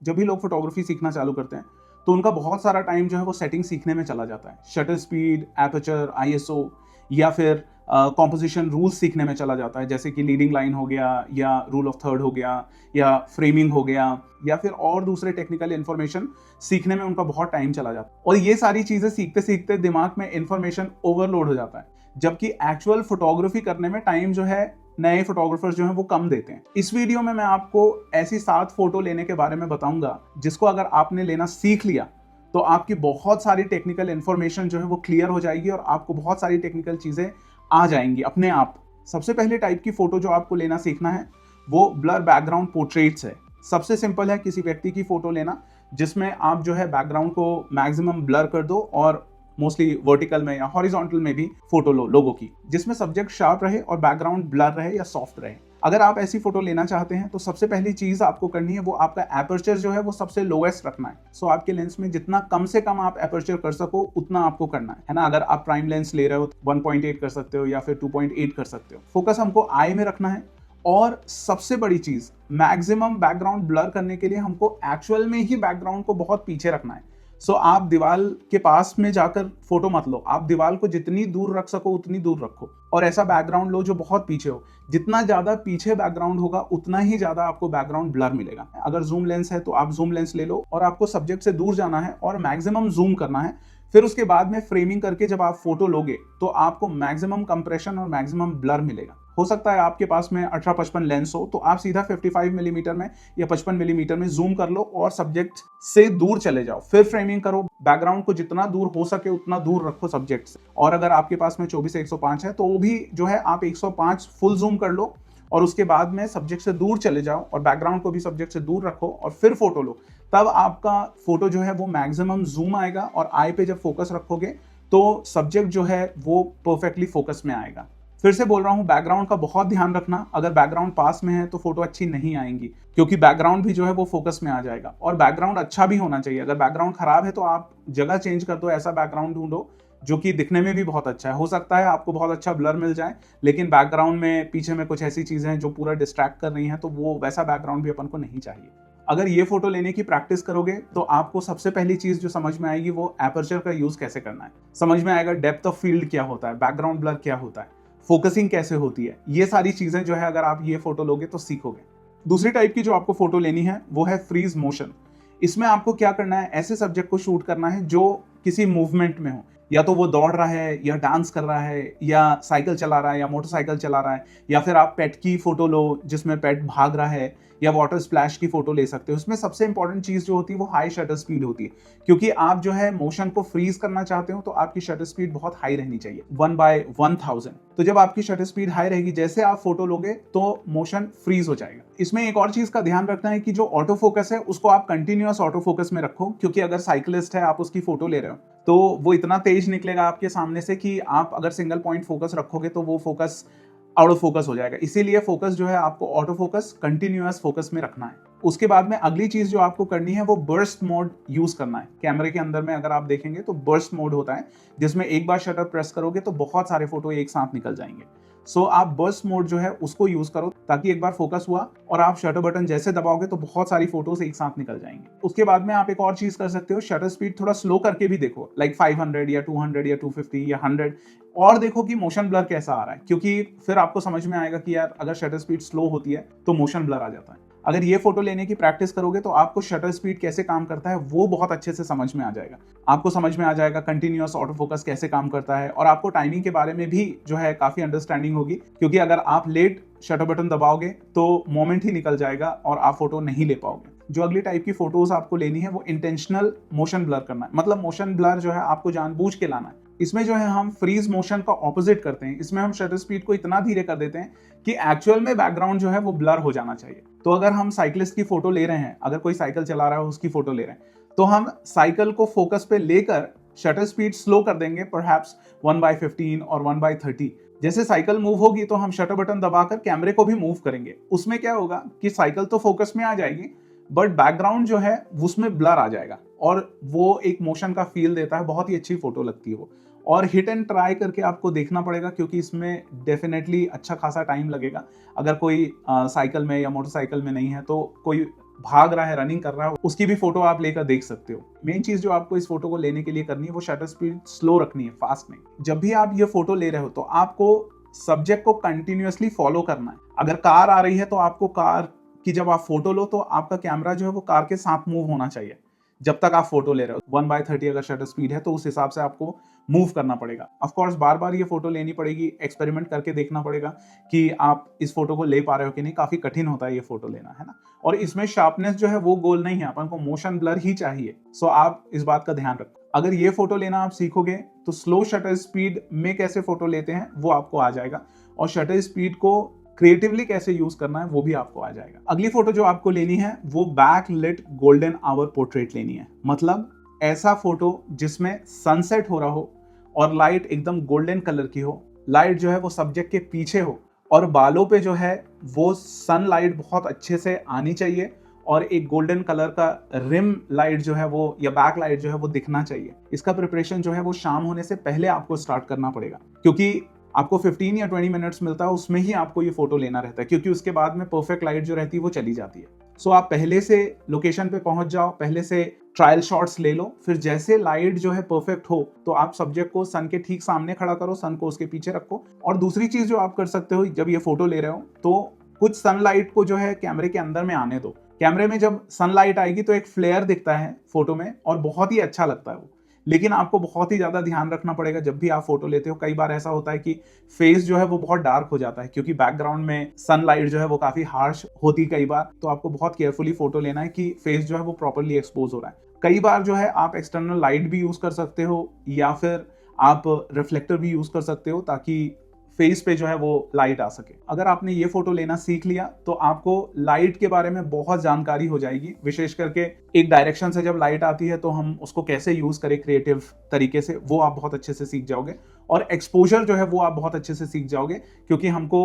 जब भी लोग फोटोग्राफी सीखना चालू करते हैं तो उनका बहुत सारा टाइम जो है वो सेटिंग सीखने में चला जाता है। शटर स्पीड, एपर्चर, आईएसओ या फिर कॉम्पोजिशन रूल्स सीखने में चला जाता है, जैसे कि लीडिंग लाइन हो गया या रूल ऑफ थर्ड हो गया या फ्रेमिंग हो गया या फिर और दूसरे टेक्निकल इन्फॉर्मेशन सीखने में उनका बहुत टाइम चला जाता है। और ये सारी चीजें सीखते सीखते दिमाग में इन्फॉर्मेशन ओवरलोड हो जाता है, जबकि एक्चुअल फोटोग्राफी करने में टाइम जो है नए फोटोग्राफर्स जो हैं वो कम देते हैं। इस वीडियो में मैं आपको ऐसी 7 फोटो लेने के बारे में बताऊंगा जिसको अगर आपने लेना सीख लिया तो आपकी बहुत सारी टेक्निकल इन्फॉर्मेशन जो है वो क्लियर हो जाएगी और आपको बहुत सारी टेक्निकल चीजें आ जाएंगी अपने आप। सबसे पहले टाइप की फोटो जो आपको लेना सीखना है वो ब्लर बैकग्राउंड पोर्ट्रेट्स है। सबसे सिंपल है किसी व्यक्ति की फोटो लेना जिसमें आप जो है बैकग्राउंड को मैक्सिमम ब्लर कर दो और मोस्टली वर्टिकल में या हॉरिजॉन्टल में भी फोटो लो लोगों की, जिसमें सब्जेक्ट शार्प रहे और बैकग्राउंड ब्लर रहे या सॉफ्ट रहे। अगर आप ऐसी फोटो लेना चाहते हैं तो सबसे पहली चीज आपको करनी है वो आपका एपर्चर जो है वो सबसे लोएस्ट रखना है। सो आपके लेंस में जितना कम से कम आप एपर्चर कर सको उतना आपको करना है ना। अगर आप प्राइम लेंस ले रहे हो तो 1.8 कर सकते हो या फिर 2.8 कर सकते हो। फोकस हमको आई में रखना है और सबसे बड़ी चीज मैक्सिमम बैकग्राउंड ब्लर करने के लिए हमको एक्चुअल में ही बैकग्राउंड को बहुत पीछे रखना है। सो आप दीवार के पास में जाकर फोटो मत लो, आप दीवार को जितनी दूर रख सको उतनी दूर रखो और ऐसा बैकग्राउंड लो जो बहुत पीछे हो। जितना ज्यादा पीछे बैकग्राउंड होगा उतना ही ज्यादा आपको बैकग्राउंड ब्लर मिलेगा। अगर जूम लेंस है तो आप जूम लेंस ले लो और आपको सब्जेक्ट से दूर जाना है और मैक्सिमम जूम करना है। फिर उसके बाद में फ्रेमिंग करके जब आप फोटो लोगे तो आपको मैक्सिमम कंप्रेशन और मैक्सिमम ब्लर मिलेगा। हो सकता है आपके पास में 18-55 लेंस हो तो आप सीधा 55 मिलीमीटर में या 55 मिलीमीटर में जूम कर लो और सब्जेक्ट से दूर चले जाओ, फिर फ्रेमिंग करो। बैकग्राउंड को जितना दूर हो सके उतना दूर रखो सब्जेक्ट से। और अगर आपके पास में 24-105 है तो वो भी जो है आप 105 फुल जूम कर लो और उसके बाद में सब्जेक्ट से दूर चले जाओ और बैकग्राउंड को भी सब्जेक्ट से दूर रखो और फिर फोटो लो। तब आपका फोटो जो है वो मैक्सिमम जूम आएगा और आई पे जब फोकस रखोगे तो सब्जेक्ट जो है वो परफेक्टली फोकस में आएगा। फिर से बोल रहा हूँ, बैकग्राउंड का बहुत ध्यान रखना। अगर बैकग्राउंड पास में है तो फोटो अच्छी नहीं आएंगी क्योंकि बैकग्राउंड भी जो है वो फोकस में आ जाएगा। और बैकग्राउंड अच्छा भी होना चाहिए। अगर बैकग्राउंड खराब है तो आप जगह चेंज कर दो, ऐसा बैकग्राउंड ढूंढो जो कि दिखने में भी बहुत अच्छा है। हो सकता है आपको बहुत अच्छा ब्लर मिल जाए लेकिन बैकग्राउंड में पीछे में कुछ ऐसी चीजें हैं जो पूरा डिस्ट्रैक्ट कर रही हैं, तो वो वैसा बैकग्राउंड भी अपन को नहीं चाहिए। अगर ये फोटो लेने की प्रैक्टिस करोगे तो आपको सबसे पहली चीज जो समझ में आएगी वो एपर्चर का यूज कैसे करना है। समझ में आएगा डेप्थ ऑफ फील्ड क्या होता है, बैकग्राउंड ब्लर क्या होता है, फोकसिंग कैसे होती है। ये सारी चीजें जो है अगर आप ये फोटो लोगे तो सीखोगे। दूसरी टाइप की जो आपको फोटो लेनी है वो है फ्रीज मोशन। इसमें आपको क्या करना है, ऐसे सब्जेक्ट को शूट करना है जो किसी मूवमेंट में हो, या तो वो दौड़ रहा है या डांस कर रहा है या साइकिल चला रहा है या मोटरसाइकिल चला रहा है, या फिर आप पेट की फोटो लो जिसमें पेट भाग रहा है, या वाटर स्प्लैश की फोटो ले सकते हो। उसमें सबसे इंपॉर्टेंट चीज जो होती है वो हाई शटर स्पीड होती है, क्योंकि आप जो है मोशन को फ्रीज करना चाहते हो तो आपकी शटर स्पीड बहुत हाई रहनी चाहिए, 1/1000। तो जब आपकी शटर स्पीड हाई रहेगी, जैसे आप फोटो लोगे तो मोशन फ्रीज हो जाएगा। इसमें एक और चीज का ध्यान रखना है कि जो ऑटो फोकस है उसको आप कंटिन्यूअस ऑटो फोकस में रखो, क्योंकि अगर साइकिलिस्ट है आप उसकी फोटो ले रहे हो तो वो इतना तेज निकलेगा आपके सामने से कि आप अगर सिंगल पॉइंट फोकस रखोगे तो वो फोकस आउट ऑफ फोकस हो जाएगा। इसीलिए फोकस जो है आपको ऑटो फोकस कंटिन्यूअस फोकस में रखना है। उसके बाद में अगली चीज जो आपको करनी है वो बर्स्ट मोड यूज करना है। कैमरे के अंदर में अगर आप देखेंगे तो बर्स्ट मोड होता है जिसमें एक बार शटर प्रेस करोगे तो बहुत सारे फोटो एक साथ निकल जाएंगे। सो आप बर्स्ट मोड जो है उसको यूज करो ताकि एक बार फोकस हुआ और आप शटर बटन जैसे दबाओगे तो बहुत सारी फोटोज एक साथ निकल जाएंगे। उसके बाद में आप एक और चीज कर सकते हो, शटर स्पीड थोड़ा स्लो करके भी देखो, लाइक 500 या 200 या 250 या 100, और देखो कि मोशन ब्लर कैसा आ रहा है, क्योंकि फिर आपको समझ में आएगा कि यार अगर शटर स्पीड स्लो होती है तो मोशन ब्लर आ जाता है। अगर ये फोटो लेने की प्रैक्टिस करोगे तो आपको शटर स्पीड कैसे काम करता है वो बहुत अच्छे से समझ में आ जाएगा। आपको समझ में आ जाएगा कंटिन्यूअस ऑटो फोकस कैसे काम करता है, और आपको टाइमिंग के बारे में भी जो है काफी अंडरस्टैंडिंग होगी, क्योंकि अगर आप लेट शटर बटन दबाओगे तो मोमेंट ही निकल जाएगा और आप फोटो नहीं ले पाओगे। जो अगली टाइप की फोटोज आपको लेनी है वो इंटेंशनल मोशन ब्लर करना है। मतलब मोशन ब्लर जो है आपको जानबूझ के लाना है। इसमें जो है हम फ्रीज मोशन का ऑपोजिट करते हैं। इसमें हम शटर स्पीड को इतना धीरे कर देते हैं कि एक्चुअल में बैकग्राउंड जो है वो ब्लर हो जाना चाहिए। तो अगर हम साइकिलिस्ट की फोटो ले रहे हैं, अगर कोई साइकिल चला रहा है उसकी फोटो ले रहे हैं, तो हम साइकिल को फोकस पे लेकर शटर स्पीड स्लो कर देंगे, परहैप्स 1/15 और 1/30। जैसे साइकिल मूव होगी तो हम शटर बटन दबाकर कैमरे को भी मूव करेंगे। उसमें क्या होगा कि साइकिल तो फोकस में आ जाएगी बट बैकग्राउंड जो है उसमें ब्लर आ जाएगा और वो एक मोशन का फील देता है। बहुत ही अच्छी फोटो लगती है वो। और हिट एंड ट्राई करके आपको देखना पड़ेगा, क्योंकि इसमें डेफिनेटली अच्छा खासा टाइम लगेगा। अगर कोई साइकिल में या मोटरसाइकिल में नहीं है तो कोई भाग रहा है, रनिंग कर रहा है, उसकी भी फोटो आप लेकर देख सकते हो। मेन चीज जो आपको इस फोटो को लेने के लिए करनी है वो शटर स्पीड स्लो रखनी है, फास्ट नहीं। जब भी आप ये फोटो ले रहे हो तो आपको सब्जेक्ट को कंटिन्यूअसली फॉलो करना है। अगर कार आ रही है तो आपको कार की जब आप फोटो लो तो आपका कैमरा जो है वो कार के साथ मूव होना चाहिए जब तक आप फोटो ले रहे हो। 1/30 अगर शटर स्पीड है तो उस हिसाब से आपको मूव करना पड़ेगा। ऑफ कोर्स बार बार ये फोटो लेनी पड़ेगी, एक्सपेरिमेंट करके देखना पड़ेगा कि आप इस फोटो को ले पा रहे हो कि नहीं। काफी कठिन होता है ये फोटो लेना, है ना। और इसमें शार्पनेस जो है वो गोल नहीं है, अपन को मोशन ब्लर ही चाहिए। सो आप इस बात का ध्यान रखो। अगर ये फोटो लेना आप सीखोगे तो स्लो शटर स्पीड में कैसे फोटो लेते हैं वो आपको आ जाएगा, और शटर स्पीड को क्रिएटिवली कैसे यूज करना है वो भी आपको आ जाएगा। अगली फोटो जो आपको लेनी है वो backlit golden hour portrait लेनी है। मतलब ऐसा फोटो जिसमें सनसेट हो रहा हो और लाइट एकदम गोल्डन कलर की हो, लाइट जो है वो सब्जेक्ट के पीछे हो और बालों पे जो है वो सनलाइट बहुत अच्छे से आनी चाहिए और एक गोल्डन कलर का रिम लाइट जो है वो या बैक लाइट जो है वो दिखना चाहिए। इसका प्रिपरेशन जो है वो शाम होने से पहले आपको स्टार्ट करना पड़ेगा, क्योंकि आपको 15 या 20 मिनट्स मिलता है, उसमें ही आपको ये फोटो लेना रहता है, क्योंकि उसके बाद में परफेक्ट लाइट जो रहती है वो चली जाती है। सो आप पहले से लोकेशन पे पहुंच जाओ, पहले से ट्रायल शॉट्स ले लो, फिर जैसे लाइट जो है परफेक्ट हो तो आप सब्जेक्ट को सन के ठीक सामने खड़ा करो, सन को उसके पीछे रखो। और दूसरी चीज जो आप कर सकते हो जब ये फोटो ले रहे हो तो कुछ सनलाइट को जो है कैमरे के अंदर में आने दो। कैमरे में जब सनलाइट आएगी तो एक फ्लेयर दिखता है फोटो में और बहुत ही अच्छा लगता है वो। लेकिन आपको बहुत ही ज्यादा ध्यान रखना पड़ेगा जब भी आप फोटो लेते हो। कई बार ऐसा होता है कि फेस जो है वो बहुत डार्क हो जाता है, क्योंकि बैकग्राउंड में सनलाइट जो है वो काफी हार्श होती है कई बार। तो आपको बहुत केयरफुली फोटो लेना है कि फेस जो है वो प्रॉपरली एक्सपोज हो रहा है। कई बार जो है आप एक्सटर्नल लाइट भी यूज कर सकते हो या फिर आप रिफ्लेक्टर भी यूज कर सकते हो ताकि फेस पे जो है वो लाइट आ सके। अगर आपने ये फोटो लेना सीख लिया तो आपको लाइट के बारे में बहुत जानकारी हो जाएगी। विशेष करके एक डायरेक्शन से जब लाइट आती है तो हम उसको कैसे यूज करें क्रिएटिव तरीके से, वो आप बहुत अच्छे से सीख जाओगे। और एक्सपोजर जो है वो आप बहुत अच्छे से सीख जाओगे, क्योंकि हमको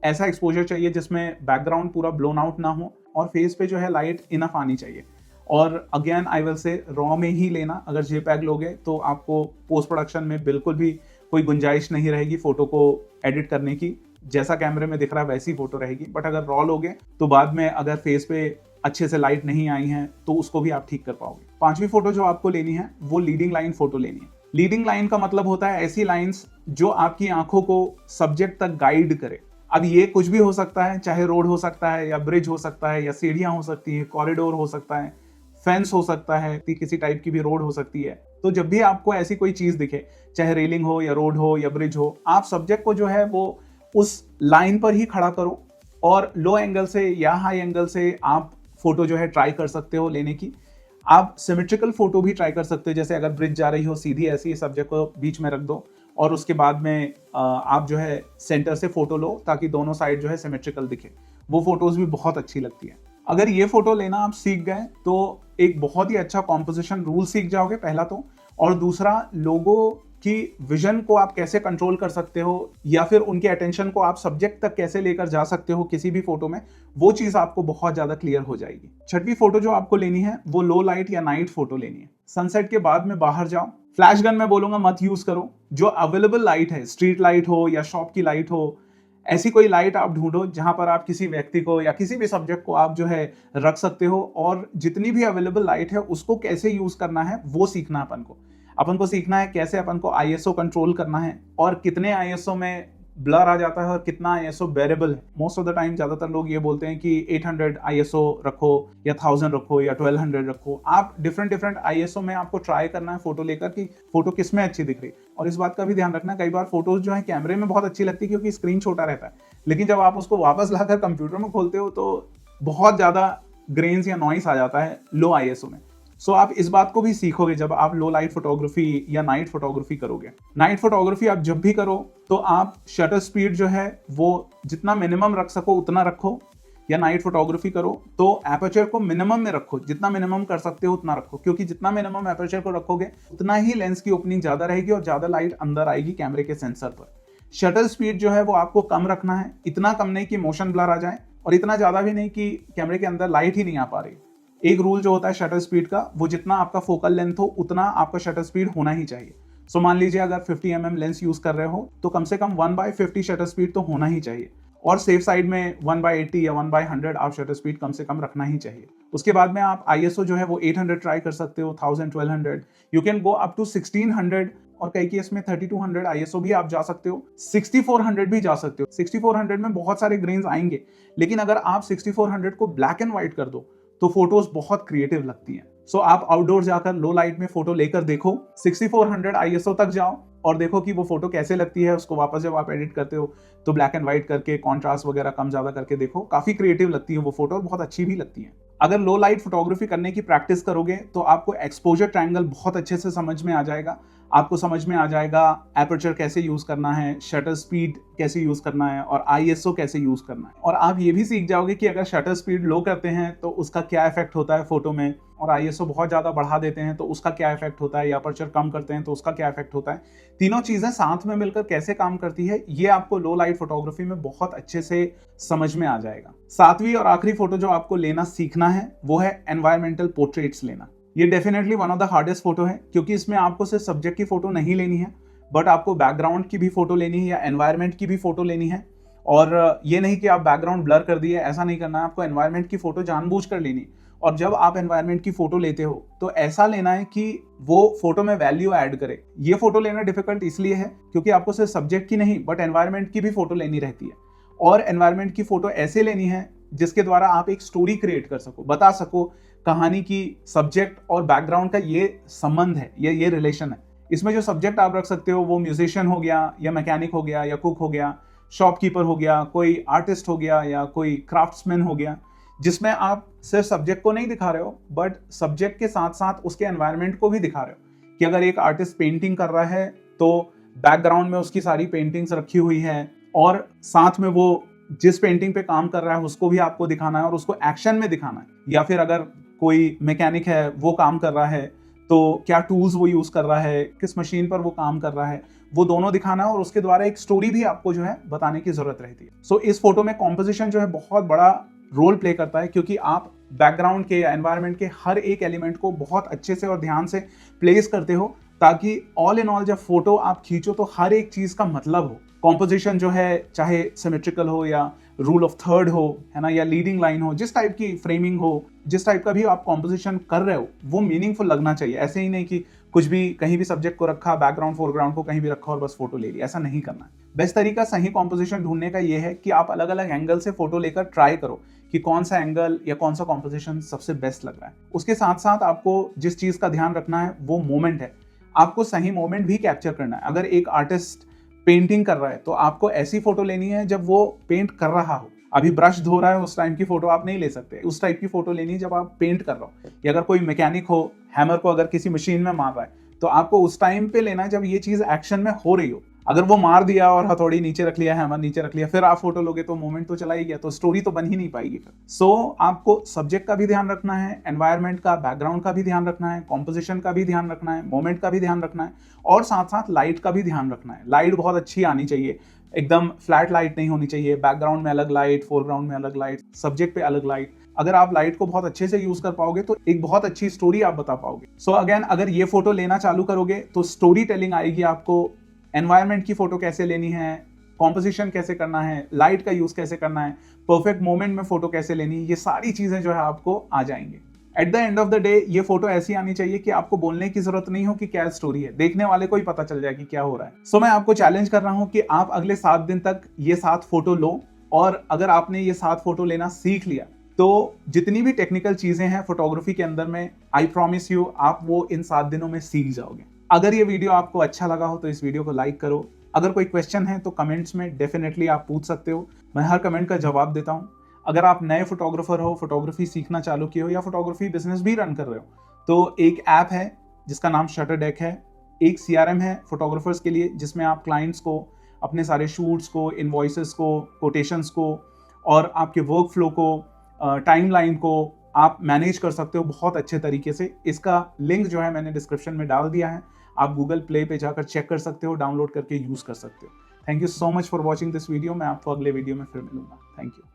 ऐसा एक्सपोजर चाहिए जिसमें बैकग्राउंड पूरा ब्लोन आउट ना हो और फेस पे जो है लाइट इनफ आनी चाहिए। और again I will say raw में ही लेना। अगर जेपैग लोगे तो आपको पोस्ट प्रोडक्शन में बिल्कुल भी कोई गुंजाइश नहीं रहेगी फोटो को एडिट करने की। जैसा कैमरे में दिख रहा है वैसी फोटो रहेगी। बट अगर रॉ लोगे तो बाद में अगर फेस पे अच्छे से लाइट नहीं आई है तो उसको भी आप ठीक कर पाओगे। पांचवी फोटो जो आपको लेनी है वो लीडिंग लाइन फोटो लेनी है। लीडिंग लाइन का मतलब होता है ऐसी लाइंस जो आपकी आंखों को सब्जेक्ट तक गाइड करे। अब ये कुछ भी हो सकता है, चाहे रोड हो सकता है या ब्रिज हो सकता है या सीढ़ियां हो सकती है, कॉरिडोर हो सकता है, फेंस हो सकता है, किसी टाइप की भी रोड हो सकती है। तो जब भी आपको ऐसी कोई चीज दिखे, चाहे रेलिंग हो या रोड हो या ब्रिज हो, आप सब्जेक्ट को जो है वो उस लाइन पर ही खड़ा करो और लो एंगल से या हाई एंगल से आप फोटो जो है ट्राई कर सकते हो लेने की। आप सिमेट्रिकल फोटो भी ट्राई कर सकते हो, जैसे अगर ब्रिज जा रही हो सीधी ऐसी सब्जेक्ट को बीच में रख दो और उसके बाद में आप जो है सेंटर से फोटो लो ताकि दोनों साइड जो है सिमेट्रिकल दिखे। वो फोटोज भी बहुत अच्छी लगती है। अगर ये फोटो लेना आप सीख गए तो एक बहुत ही अच्छा कॉम्पोजिशन रूल सीख जाओगे पहला तो, और दूसरा लोगों की विजन को आप कैसे कंट्रोल कर सकते हो या फिर उनके अटेंशन को आप सब्जेक्ट तक कैसे लेकर जा सकते हो किसी भी फोटो में, वो चीज आपको बहुत ज्यादा क्लियर हो जाएगी। छठवीं फोटो जो आपको लेनी है वो लो लाइट या नाइट फोटो लेनी है। सनसेट के बाद में बाहर जाओ, फ्लैश गन मैं बोलूंगा मत यूज करो। जो अवेलेबल लाइट है, स्ट्रीट लाइट हो या शॉप की लाइट हो, ऐसी कोई लाइट आप ढूंढो जहां पर आप किसी व्यक्ति को या किसी भी सब्जेक्ट को आप जो है रख सकते हो। और जितनी भी अवेलेबल लाइट है उसको कैसे यूज करना है वो सीखना है अपन को सीखना है कैसे अपन को आईएसओ कंट्रोल करना है और कितने आईएसओ में ब्लर आ जाता है और कितना आईएसओ बेरेबल है। मोस्ट ऑफ द टाइम ज्यादातर लोग ये बोलते हैं कि 800 आईएसओ रखो या 1000 रखो या 1200 रखो। आप डिफरेंट आईएसओ में आपको ट्राई करना है फोटो लेकर कि फोटो किस में अच्छी दिख रही। और इस बात का भी ध्यान रखना, कई बार फोटोज जो है कैमरे में बहुत अच्छी लगती है क्योंकि स्क्रीन छोटा रहता है, लेकिन जब आप उसको वापस लाकर कंप्यूटर में खोलते हो तो बहुत ज्यादा ग्रेन्स या नॉइस आ जाता है लो आईएसओ में। सो आप इस बात को भी सीखोगे जब आप लो लाइट फोटोग्राफी या नाइट फोटोग्राफी करोगे। नाइट फोटोग्राफी आप जब भी करो तो आप शटर स्पीड जो है वो जितना मिनिमम रख सको उतना रखो, या नाइट फोटोग्राफी करो तो एपर्चर को मिनिमम में रखो, जितना मिनिमम कर सकते हो उतना रखो, क्योंकि जितना मिनिमम एपर्चर को रखोगे उतना ही लेंस की ओपनिंग ज्यादा रहेगी और ज्यादा लाइट अंदर आएगी कैमरे के सेंसर पर। शटर स्पीड जो है वो आपको कम रखना है, इतना कम नहीं कि मोशन ब्लर आ जाए और इतना ज्यादा भी नहीं कि कैमरे के अंदर लाइट ही नहीं आ पा रही। एक रूल जो होता है शटर स्पीड का, वो जितना आपका फोकल लेंथ हो उतना आपका शटर स्पीड होना ही चाहिए। सो मान लीजिए अगर 50 mm लेंस यूज कर रहे हो तो कम से कम 1/50 शटर स्पीड तो होना ही चाहिए। और सेफ साइड में 1/80 या 1/100 आप शटर स्पीड कम से कम रखना ही चाहिए। उसके बाद में आप ISO जो है वो 800 ट्राई कर सकते हो, 1000, 1200, you can go up to 1600 और कई केस में 3200 ISO भी आप जा सकते हो, 6400 भी जा सकते हो। 6400 में बहुत सारे ग्रेन्स आएंगे, लेकिन अगर आप 6400 को ब्लैक एंड व्हाइट कर दो तो फोटोज बहुत क्रिएटिव लगती हैं। सो आप आउटडोर जाकर लो लाइट में फोटो लेकर देखो, 6400 ISO तक जाओ और देखो कि वो फोटो कैसे लगती है। उसको वापस जब आप एडिट करते हो तो ब्लैक एंड व्हाइट करके कॉन्ट्रास्ट वगैरह कम ज्यादा करके देखो, काफी क्रिएटिव लगती है वो फोटो और बहुत अच्छी भी लगती है। अगर लो लाइट फोटोग्राफी करने की प्रैक्टिस करोगे तो आपको एक्सपोजर ट्रायंगल बहुत अच्छे से समझ में आ जाएगा। आपको समझ में आ जाएगा एपर्चर कैसे यूज करना है, शटर स्पीड कैसे यूज करना है और ISO कैसे यूज करना है। और आप ये भी सीख जाओगे कि अगर शटर स्पीड लो करते हैं तो उसका क्या इफेक्ट होता है फोटो में, और ISO बहुत ज्यादा बढ़ा देते हैं तो उसका क्या इफेक्ट होता है, या एपर्चर कम करते हैं तो उसका क्या इफेक्ट होता है। तीनों चीजें साथ में मिलकर कैसे काम करती है, ये आपको लो लाइट फोटोग्राफी में बहुत अच्छे से समझ में आ जाएगा। सातवीं और आखिरी फोटो जो आपको लेना सीखना है वो है एनवायरमेंटल पोर्ट्रेट्स लेना। ये definitely one of the hardest photo है, क्योंकि इसमें आपको सिर्फ सब्जेक्ट की फोटो नहीं लेनी है, बट आपको बैकग्राउंड की भी फोटो लेनी है या एनवायरनमेंट की भी फोटो लेनी है। और ये नहीं कि आप बैकग्राउंड ब्लर कर दिए, ऐसा नहीं करना है, आपको एनवायरनमेंट की फोटो जानबूझ कर लेनी। और जब आप एनवायरनमेंट की फोटो लेते हो तो ऐसा लेना है कि वो फोटो में वैल्यू ऐड करे। ये फोटो लेना डिफिकल्ट इसलिए है क्योंकि आपको सिर्फ सब्जेक्ट की नहीं बट एनवायरनमेंट की भी फोटो लेनी रहती है, और एनवायरनमेंट की फोटो ऐसे लेनी है जिसके द्वारा आप एक स्टोरी क्रिएट कर सको, बता सको कहानी की सब्जेक्ट और बैकग्राउंड का ये संबंध है, ये रिलेशन है। इसमें जो सब्जेक्ट आप रख सकते हो वो म्यूजिशियन हो गया या मैकेनिक हो गया या कुक हो गया, शॉपकीपर हो गया, कोई आर्टिस्ट हो गया या कोई क्राफ्ट्समैन हो गया, जिसमें आप सिर्फ सब्जेक्ट को नहीं दिखा रहे हो बट सब्जेक्ट के साथ साथ उसके एनवायरनमेंट को भी दिखा रहे हो। कि अगर एक आर्टिस्ट पेंटिंग कर रहा है तो बैकग्राउंड में उसकी सारी पेंटिंग्स रखी हुई है, और साथ में वो जिस पेंटिंग पे काम कर रहा है उसको भी आपको दिखाना है और उसको एक्शन में दिखाना है। या फिर अगर कोई मैकेनिक है वो काम कर रहा है तो क्या टूल्स वो यूज कर रहा है, किस मशीन पर वो काम कर रहा है, वो दोनों दिखाना है, और उसके द्वारा एक स्टोरी भी आपको जो है बताने की जरूरत रहती है। सो इस फोटो में कॉम्पोजिशन जो है बहुत बड़ा रोल प्ले करता है, क्योंकि आप बैकग्राउंड के या एनवायरनमेंट के हर एक एलिमेंट को बहुत अच्छे से और ध्यान से प्लेस करते हो, ताकि ऑल इन ऑल जब फोटो आप खींचो तो हर एक चीज का मतलब हो। कॉम्पोजिशन जो है चाहे सिमेट्रिकल हो या रूल ऑफ थर्ड हो, है ना, या लीडिंग लाइन हो, जिस टाइप की फ्रेमिंग हो, जिस टाइप का भी आप कॉम्पोजिशन कर रहे हो वो मीनिंगफुल लगना चाहिए। ऐसे ही नहीं कि कुछ भी कहीं भी सब्जेक्ट को रखा, बैकग्राउंड फोरग्राउंड को कहीं भी रखा और बस फोटो ले ली, ऐसा नहीं करना है। बेस्ट तरीका सही कॉम्पोजिशन ढूंढने का ये है कि आप अलग अलग एंगल से फोटो लेकर ट्राई करो कि कौन सा एंगल या कौन सा कॉम्पोजिशन सबसे बेस्ट लग रहा है। उसके साथ साथ आपको जिस चीज का ध्यान रखना है वो मोमेंट है, आपको सही मोमेंट भी कैप्चर करना है। अगर एक आर्टिस्ट पेंटिंग कर रहा है तो आपको ऐसी फोटो लेनी है जब वो पेंट कर रहा हो। अभी ब्रश धो रहा है उस टाइम की फोटो आप नहीं ले सकते, उस टाइप की फोटो लेनी है जब आप पेंट कर रहे हो। या अगर कोई मैकेनिक हो, हैमर को अगर किसी मशीन में मार रहा है तो आपको उस टाइम पे लेना है जब ये चीज एक्शन में हो रही हो। अगर वो मार दिया और हथौड़ी नीचे रख लिया, हैमर नीचे रख लिया, फिर आप फोटो लोगे तो मोमेंट तो चला ही गया, तो स्टोरी तो बन ही नहीं पाएगी फिर। सो आपको सब्जेक्ट का भी ध्यान रखना है, एनवायरनमेंट का, बैकग्राउंड का भी ध्यान रखना है, कॉम्पोजिशन का भी ध्यान रखना है, मोमेंट का भी ध्यान रखना है, और साथ साथ लाइट का भी ध्यान रखना है। लाइट बहुत अच्छी आनी चाहिए, एकदम फ्लैट लाइट नहीं होनी चाहिए। बैकग्राउंड में अलग लाइट, फोरग्राउंड में अलग लाइट, सब्जेक्ट पे अलग लाइट। अगर आप लाइट को बहुत अच्छे से यूज कर पाओगे तो एक बहुत अच्छी स्टोरी आप बता पाओगे। सो अगेन, अगर ये फोटो लेना चालू करोगे तो स्टोरी टेलिंग आएगी आपको, एनवायरनमेंट की फोटो कैसे लेनी है, कॉम्पोजिशन कैसे करना है, लाइट का यूज कैसे करना है, परफेक्ट मोमेंट में फोटो कैसे लेनी है, ये सारी चीजें जो है आपको आ जाएंगे। At the end of the day ये फोटो ऐसी आनी चाहिए कि आपको बोलने की जरूरत नहीं हो कि क्या स्टोरी है, देखने वाले को ही पता चल जाए कि क्या हो रहा है। सो मैं आपको चैलेंज कर रहा हूं कि आप अगले 7 दिन तक ये 7 फोटो लो, और अगर आपने ये 7 फोटो लेना सीख लिया तो जितनी भी टेक्निकल चीजें हैं फोटोग्राफी के अंदर में, आई प्रॉमिस यू आप वो इन 7 दिनों में सीख जाओगे। अगर ये वीडियो आपको अच्छा लगा हो तो इस वीडियो को लाइक करो। अगर कोई क्वेश्चन है तो कमेंट्स में डेफिनेटली आप पूछ सकते हो, मैं हर कमेंट का जवाब देता हूँ। अगर आप नए फोटोग्राफर हो, फोटोग्राफी सीखना चालू किए हो या फोटोग्राफी बिजनेस भी रन कर रहे हो, तो एक ऐप है जिसका नाम शटरडेक है, एक CRM है फोटोग्राफर्स के लिए जिसमें आप क्लाइंट्स को अपने सारे शूट्स को, इनवॉइसेस को, कोटेशंस को और आपके वर्क फ्लो को, टाइमलाइन को आप मैनेज कर सकते हो बहुत अच्छे तरीके से। इसका लिंक जो है मैंने डिस्क्रिप्शन में डाल दिया है, आप गूगल प्ले पे जाकर चेक कर सकते हो, डाउनलोड करके यूज कर सकते हो। Thank you so much for watching this video. मैं आपको अगले वीडियो में फिर मिलूंगा। Thank you.